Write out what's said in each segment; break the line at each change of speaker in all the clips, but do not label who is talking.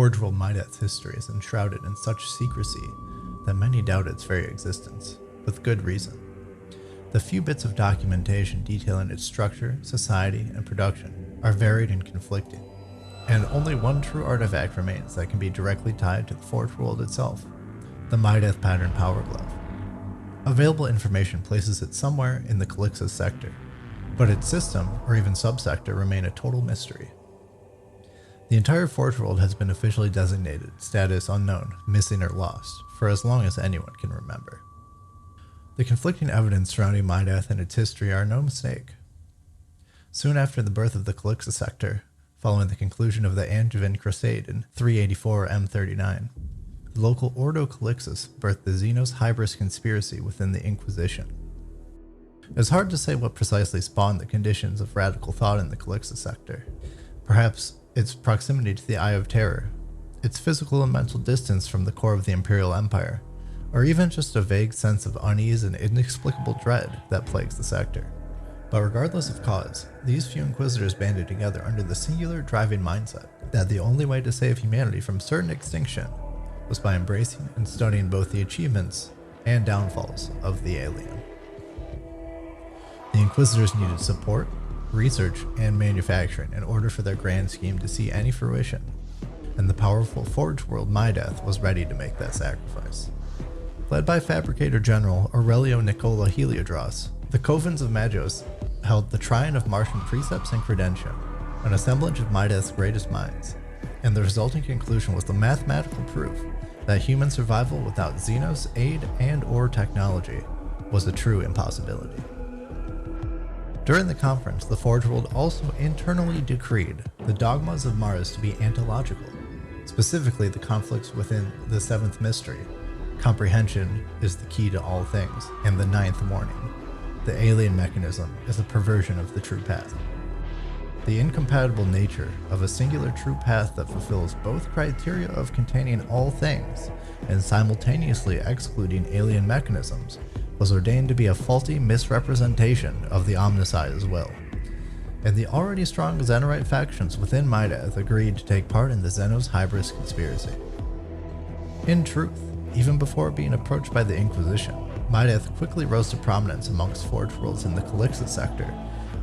Forge World Midath's history is enshrouded in such secrecy that many doubt its very existence, with good reason. The few bits of documentation detailing its structure, society, and production are varied and conflicting, and only one true artifact remains that can be directly tied to the Forge World itself, the Midath Pattern Power Glove. Available information places it somewhere in the Calixus sector, but its system, or even subsector, remain a total mystery. The entire Forge World has been officially designated status unknown, missing or lost, for as long as anyone can remember. The conflicting evidence surrounding Midath and its history are no mistake. Soon after the birth of the Calixus sector, following the conclusion of the Angevin Crusade in 384 M39, the local Ordo Calixus birthed the Xenos Hybris conspiracy within the Inquisition. It's hard to say what precisely spawned the conditions of radical thought in the Calixus sector. Perhaps its proximity to the Eye of Terror, its physical and mental distance from the core of the Imperial Empire, or even just a vague sense of unease and inexplicable dread that plagues the sector. But regardless of cause, these few Inquisitors banded together under the singular driving mindset that the only way to save humanity from certain extinction was by embracing and studying both the achievements and downfalls of the alien. The Inquisitors needed support, research, and manufacturing in order for their grand scheme to see any fruition, and the powerful Forge World Midath was ready to make that sacrifice. Led by Fabricator General Aurelio Nicola Heliodros, the Covens of Magos held the Trion of Martian Precepts and Credentium, an assemblage of Midath's greatest minds, and the resulting conclusion was the mathematical proof that human survival without Xenos aid and/or technology was a true impossibility. During the conference, the Forge World also internally decreed the dogmas of Mars to be antilogical, specifically the conflicts within the seventh mystery. Comprehension is the key to all things, and the ninth warning. The alien mechanism is a perversion of the true path. The incompatible nature of a singular true path that fulfills both criteria of containing all things and simultaneously excluding alien mechanisms was ordained to be a faulty misrepresentation of the Omnissiah's will. And the already strong Xenorite factions within Midath agreed to take part in the Xenos Hybris conspiracy. In truth, even before being approached by the Inquisition, Midath quickly rose to prominence amongst Forge Worlds in the Calixus sector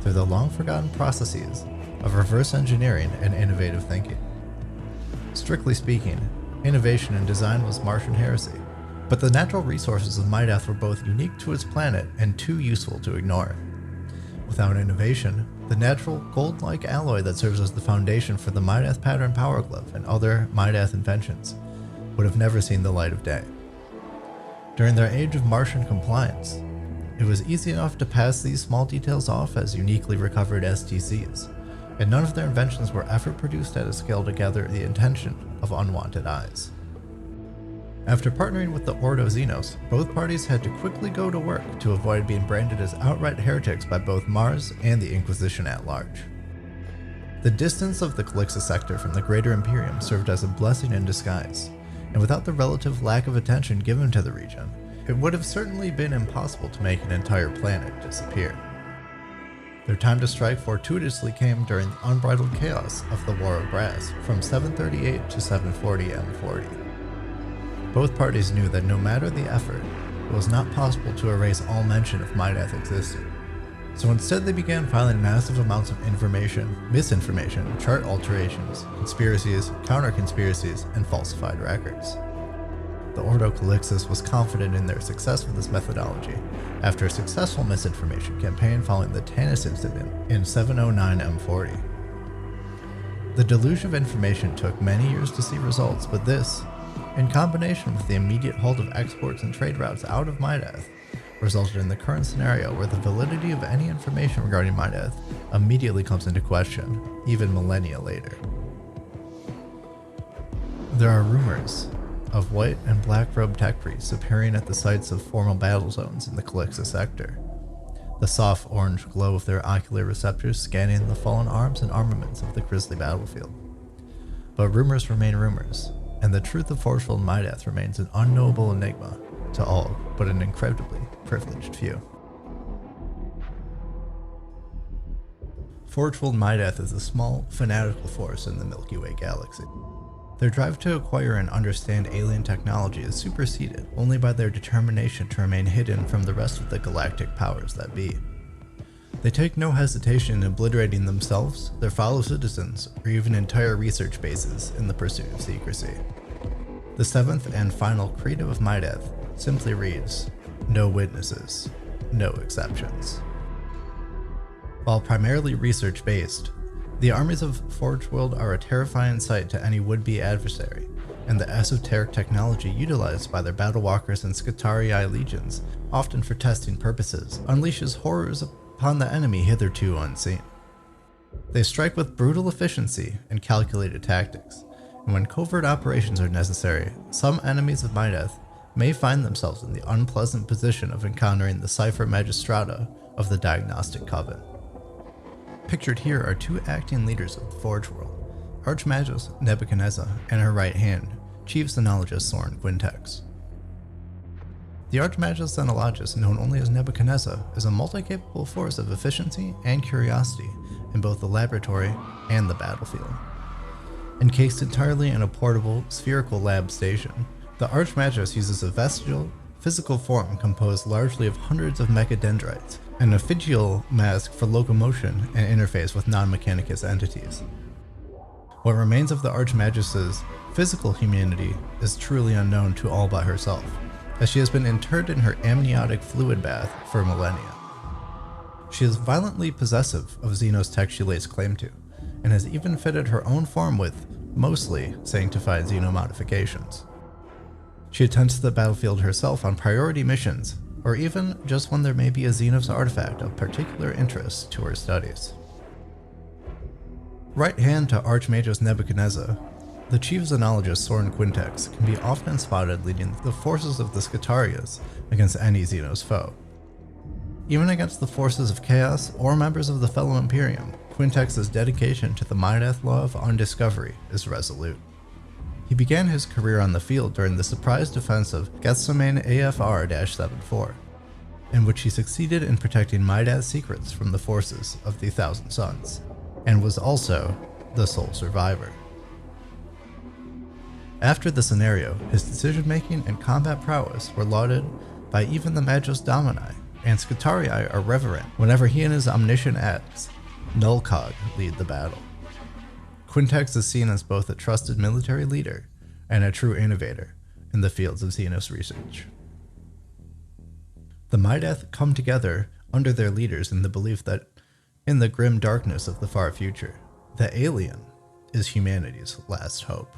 through the long-forgotten processes of reverse engineering and innovative thinking. Strictly speaking, innovation in design was Martian heresy, but the natural resources of Midath were both unique to its planet and too useful to ignore. Without innovation, the natural gold-like alloy that serves as the foundation for the Midath Pattern Power Glove and other Midath inventions would have never seen the light of day. During their age of Martian compliance, it was easy enough to pass these small details off as uniquely recovered STCs, and none of their inventions were ever produced at a scale to gather the attention of unwanted eyes. After partnering with the Ordo Xenos, both parties had to quickly go to work to avoid being branded as outright heretics by both Mars and the Inquisition at large. The distance of the Calixus sector from the Greater Imperium served as a blessing in disguise, and without the relative lack of attention given to the region, it would have certainly been impossible to make an entire planet disappear. Their time to strike fortuitously came during the unbridled chaos of the War of Brass from 738 to 740 M40. Both parties knew that no matter the effort, it was not possible to erase all mention of Midath existing. So instead they began filing massive amounts of information, misinformation, chart alterations, conspiracies, counter-conspiracies, and falsified records. The Ordo Calixus was confident in their success with this methodology after a successful misinformation campaign following the Tanis incident in 709 M40. The deluge of information took many years to see results, but this, in combination with the immediate halt of exports and trade routes out of Midath, resulted in the current scenario where the validity of any information regarding Midath immediately comes into question, even millennia later. There are rumors of white and black robed tech priests appearing at the sites of formal battle zones in the Calixus sector, the soft orange glow of their ocular receptors scanning the fallen arms and armaments of the grisly battlefield. But rumors remain rumors, and the truth of Forge World Midath remains an unknowable enigma to all but an incredibly privileged few. Forge World Midath is a small, fanatical force in the Milky Way galaxy. Their drive to acquire and understand alien technology is superseded only by their determination to remain hidden from the rest of the galactic powers that be. They take no hesitation in obliterating themselves, their fellow citizens, or even entire research bases in the pursuit of secrecy. The seventh and final credo of Midath simply reads, "No witnesses, no exceptions." While primarily research-based, the armies of Forge World are a terrifying sight to any would-be adversary, and the esoteric technology utilized by their battlewalkers and Skitarii legions, often for testing purposes, unleashes horrors upon the enemy hitherto unseen. They strike with brutal efficiency and calculated tactics, and when covert operations are necessary, some enemies of Midath may find themselves in the unpleasant position of encountering the Cypher Magistrata of the Diagnostic Coven. Pictured here are two acting leaders of the Forge World, Archmagus Nebuchadnezzar and her right hand, Chief Xenologist Soren Quintex. The Archmagus Xenologist, known only as Nebuchadnezzar, is a multi-capable force of efficiency and curiosity in both the laboratory and the battlefield. Encased entirely in a portable, spherical lab station, the Archmagus uses a vestigial, physical form composed largely of hundreds of mechadendrites, and a phygial mask for locomotion and interface with non-mechanicus entities. What remains of the Archmagus's physical humanity is truly unknown to all but herself, as she has been interred in her amniotic fluid bath for millennia. She is violently possessive of Xenos tech she lays claim to, and has even fitted her own form with, mostly, sanctified xenomodifications. She attends the battlefield herself on priority missions, or even just when there may be a Xenos artifact of particular interest to her studies. Right hand to Archmagus Nebuchadnezzar, the Chief Xenologist Soren Quintex can be often spotted leading the forces of the Skitarias against any Xenos foe. Even against the forces of Chaos or members of the fellow Imperium, Quintex's dedication to the Midath law of undiscovery is resolute. He began his career on the field during the surprise defense of Gethsemane AFR-74, in which he succeeded in protecting Midath's secrets from the forces of the Thousand Suns, and was also the sole survivor. After the scenario, his decision-making and combat prowess were lauded by even the Magos Domini, and Skitarii are reverent whenever he and his omniscient axe, Nullcog, lead the battle. Quintex is seen as both a trusted military leader and a true innovator in the fields of Xenos research. The Midath come together under their leaders in the belief that, in the grim darkness of the far future, the alien is humanity's last hope.